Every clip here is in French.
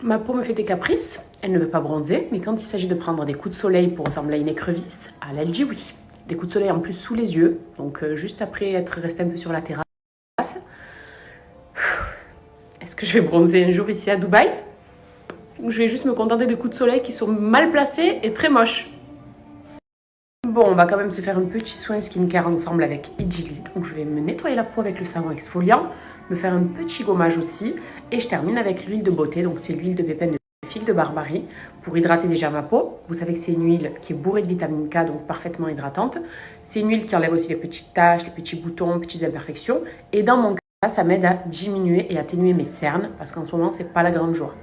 Ma peau me fait des caprices, elle ne veut pas bronzer, mais quand il s'agit de prendre des coups de soleil pour ressembler à une écrevisse, elle dit oui. Des coups de soleil en plus sous les yeux, donc juste après être resté un peu sur la terrasse. Est-ce que je vais bronzer un jour ici à Dubaï? Ou je vais juste me contenter de coups de soleil qui sont mal placés et très moches? Bon, on va quand même se faire un petit soin skincare ensemble avec Idili. Donc je vais me nettoyer la peau avec le savon exfoliant, me faire un petit gommage aussi. Et je termine avec l'huile de beauté. Donc c'est l'huile de pépins de figues de Barbarie pour hydrater déjà ma peau. Vous savez que c'est une huile qui est bourrée de vitamine K, donc parfaitement hydratante. C'est une huile qui enlève aussi les petites taches, les petits boutons, les petites imperfections. Et dans mon cas, ça m'aide à diminuer et atténuer mes cernes parce qu'en ce moment, c'est pas la grande joie.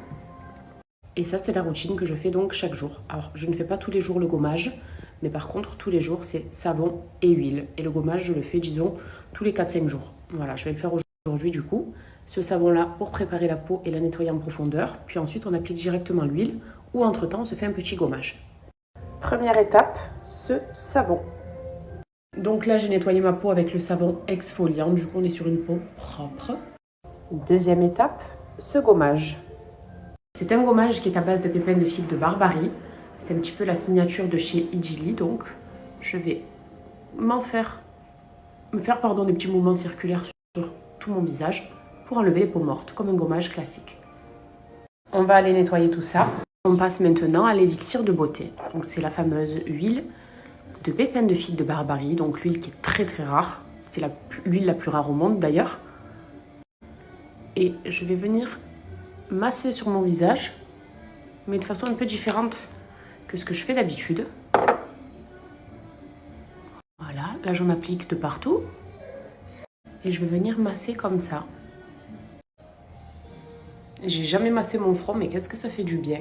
Et ça, c'est la routine que je fais donc chaque jour. Alors, je ne fais pas tous les jours le gommage, mais par contre, tous les jours, c'est savon et huile. Et le gommage, je le fais, disons, tous les 4-5 jours. Voilà, je vais le faire aujourd'hui du coup. Ce savon-là pour préparer la peau et la nettoyer en profondeur. Puis ensuite, on applique directement l'huile ou entre-temps, on se fait un petit gommage. Première étape, ce savon. Donc là, j'ai nettoyé ma peau avec le savon exfoliant. Du coup, on est sur une peau propre. Deuxième étape, ce gommage. C'est un gommage qui est à base de pépins de figues de Barbarie. C'est un petit peu la signature de chez Idili, donc je vais me faire des petits mouvements circulaires sur tout mon visage pour enlever les peaux mortes, comme un gommage classique. On va aller nettoyer tout ça. On passe maintenant à l'élixir de beauté. Donc c'est la fameuse huile de pépins de figues de Barbarie, donc l'huile qui est très très rare. C'est l'huile la plus rare au monde d'ailleurs. Et je vais venir masser sur mon visage, mais de façon un peu différente que ce que je fais d'habitude. Voilà, là j'en applique de partout. Et je vais venir masser comme ça. J'ai jamais massé mon front, mais qu'est-ce que ça fait du bien.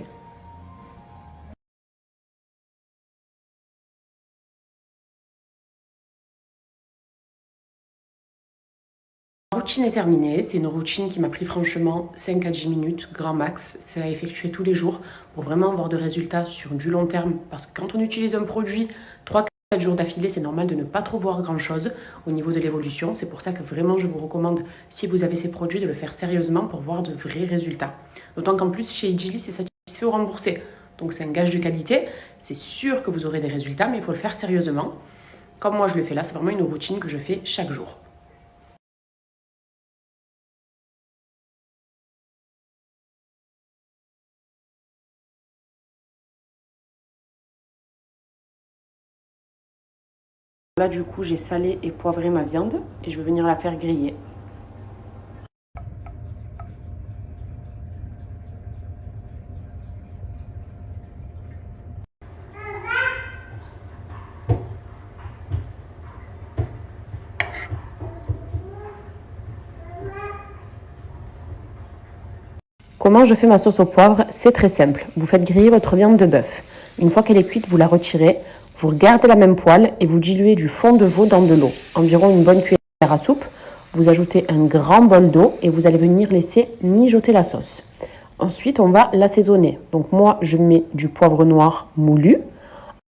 La routine est terminée. C'est une routine qui m'a pris franchement 5 à 10 minutes, grand max. C'est à effectuer tous les jours pour vraiment avoir de résultats sur du long terme. Parce que quand on utilise un produit 3-4 jours d'affilée, c'est normal de ne pas trop voir grand chose au niveau de l'évolution. C'est pour ça que vraiment je vous recommande, si vous avez ces produits, de le faire sérieusement pour voir de vrais résultats. D'autant qu'en plus chez Idili, c'est satisfait ou remboursé. Donc c'est un gage de qualité. C'est sûr que vous aurez des résultats, mais il faut le faire sérieusement. Comme moi je le fais là, c'est vraiment une routine que je fais chaque jour. Là du coup j'ai salé et poivré ma viande et je vais venir la faire griller. Comment je fais ma sauce au poivre? C'est très simple. Vous faites griller votre viande de bœuf. Une fois qu'elle est cuite, vous la retirez. Vous gardez la même poêle et vous diluez du fond de veau dans de l'eau. Environ une bonne cuillère à soupe. Vous ajoutez un grand bol d'eau et vous allez venir laisser mijoter la sauce. Ensuite, on va l'assaisonner. Donc moi, je mets du poivre noir moulu.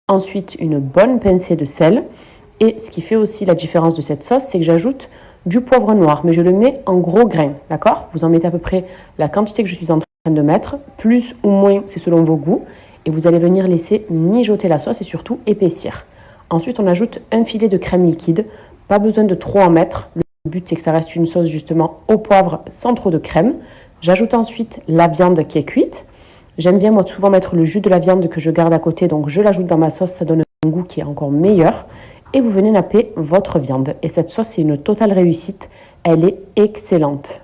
Ensuite, une bonne pincée de sel. Et ce qui fait aussi la différence de cette sauce, c'est que j'ajoute du poivre noir, mais je le mets en gros grains, d'accord? Vous en mettez à peu près la quantité que je suis en train de mettre, plus ou moins, c'est selon vos goûts. Et vous allez venir laisser mijoter la sauce et surtout épaissir. Ensuite, on ajoute un filet de crème liquide. Pas besoin de trop en mettre. Le but, c'est que ça reste une sauce justement au poivre sans trop de crème. J'ajoute ensuite la viande qui est cuite. J'aime bien, moi, souvent mettre le jus de la viande que je garde à côté, donc je l'ajoute dans ma sauce, ça donne un goût qui est encore meilleur. Et vous venez napper votre viande. Et cette sauce, c'est une totale réussite. Elle est excellente.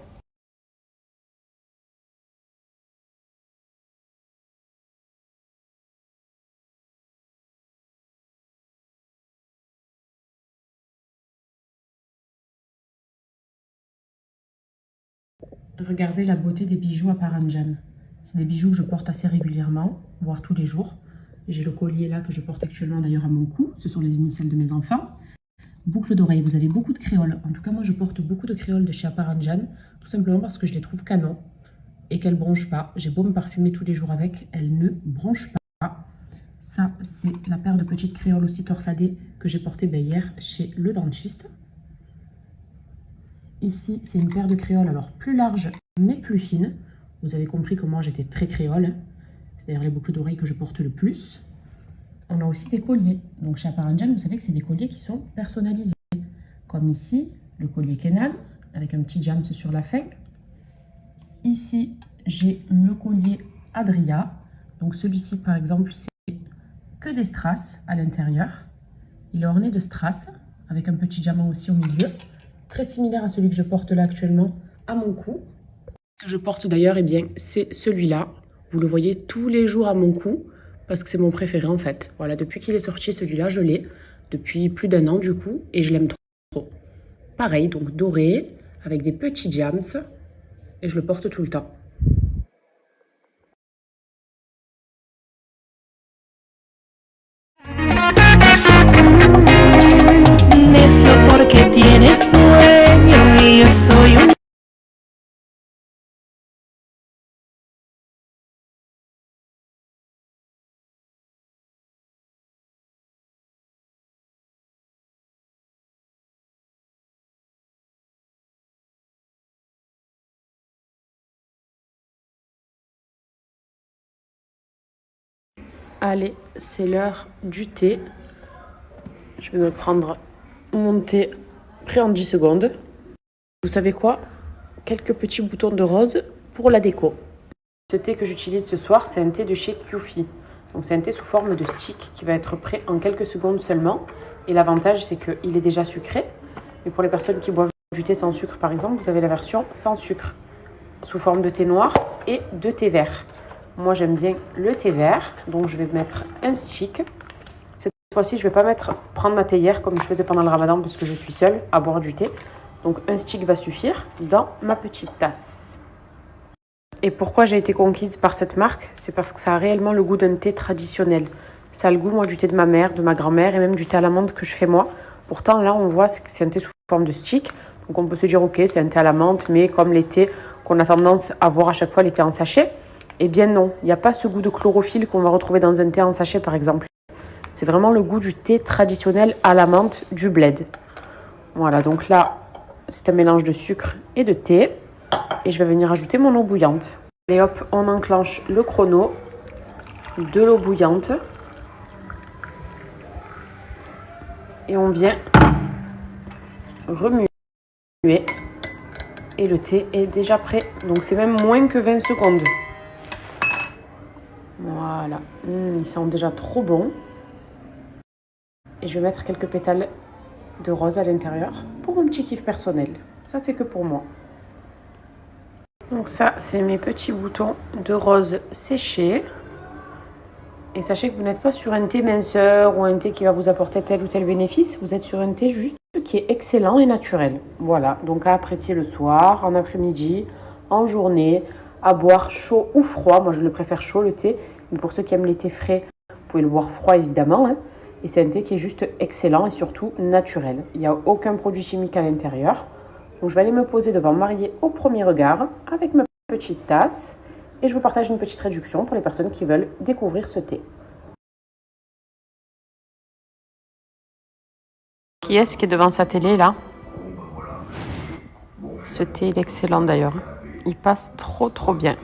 Regardez la beauté des bijoux à Paranjan. C'est des bijoux que je porte assez régulièrement, voire tous les jours. J'ai le collier là que je porte actuellement d'ailleurs à mon cou. Ce sont les initiales de mes enfants. Boucle d'oreille, vous avez beaucoup de créoles. En tout cas, moi je porte beaucoup de créoles de chez Aparanjan, tout simplement parce que je les trouve canon et qu'elles ne bronchent pas. J'ai beau me parfumer tous les jours avec, elles ne bronchent pas. Ça, c'est la paire de petites créoles aussi torsadées que j'ai portée hier chez le dentiste. Ici, c'est une paire de créoles, alors plus large mais plus fine. Vous avez compris que moi j'étais très créole. C'est d'ailleurs les boucles d'oreilles que je porte le plus. On a aussi des colliers. Donc chez Aparanjan, vous savez que c'est des colliers qui sont personnalisés. Comme ici, le collier Kenan, avec un petit jams sur la fin. Ici, j'ai le collier Adria. Donc celui-ci, par exemple, c'est que des strass à l'intérieur. Il est orné de strass, avec un petit diamant aussi au milieu. Très similaire à celui que je porte là actuellement à mon cou. Ce que je porte d'ailleurs, eh bien, c'est celui-là. Vous le voyez tous les jours à mon cou. Parce que c'est mon préféré en fait. Voilà, depuis qu'il est sorti, celui-là, je l'ai depuis plus d'1 an du coup, et je l'aime trop. Pareil, donc doré, avec des petits diams, et je le porte tout le temps. Allez, c'est l'heure du thé. Je vais me prendre mon thé prêt en 10 secondes. Vous savez quoi? Quelques petits boutons de rose pour la déco. Ce thé que j'utilise ce soir, c'est un thé de chez Qfi. Donc c'est un thé sous forme de stick qui va être prêt en quelques secondes seulement. Et l'avantage, c'est qu'il est déjà sucré. Mais pour les personnes qui boivent du thé sans sucre, par exemple, vous avez la version sans sucre, sous forme de thé noir et de thé vert. Moi, j'aime bien le thé vert, donc je vais mettre un stick. Cette fois-ci, je ne vais pas prendre ma théière comme je faisais pendant le ramadan parce que je suis seule à boire du thé. Donc un stick va suffire dans ma petite tasse. Et pourquoi j'ai été conquise par cette marque? C'est parce que ça a réellement le goût d'un thé traditionnel. Ça a le goût, moi, du thé de ma mère, de ma grand-mère et même du thé à l'amande que je fais moi. Pourtant, là, on voit que c'est un thé sous forme de stick. Donc on peut se dire, ok, c'est un thé à la menthe, mais comme les thés qu'on a tendance à voir à chaque fois, les thés en sachet, eh bien non, il n'y a pas ce goût de chlorophylle qu'on va retrouver dans un thé en sachet, par exemple. C'est vraiment le goût du thé traditionnel à la menthe du bled. Voilà, donc là, c'est un mélange de sucre et de thé. Et je vais venir ajouter mon eau bouillante. Et hop, on enclenche le chrono de l'eau bouillante. Et on vient remuer. Et le thé est déjà prêt. Donc c'est même moins que 20 secondes. Voilà. Il sent déjà trop bon. Et je vais mettre quelques pétales de rose à l'intérieur pour mon petit kiff personnel. Ça, c'est que pour moi. Donc ça, c'est mes petits boutons de rose séchés. Et sachez que vous n'êtes pas sur un thé minceur ou un thé qui va vous apporter tel ou tel bénéfice. Vous êtes sur un thé juste qui est excellent et naturel. Voilà, donc à apprécier le soir, en après-midi, en journée, à boire chaud ou froid. Moi, je le préfère chaud, le thé. Mais pour ceux qui aiment les thés frais, vous pouvez le boire froid, évidemment. Hein. Et c'est un thé qui est juste excellent et surtout naturel. Il n'y a aucun produit chimique à l'intérieur. Donc, je vais aller me poser devant Mariée au premier regard avec ma petite tasse. Et je vous partage une petite réduction pour les personnes qui veulent découvrir ce thé. Qui est-ce qui est devant sa télé là? Ce thé, il est excellent d'ailleurs. Il passe trop bien.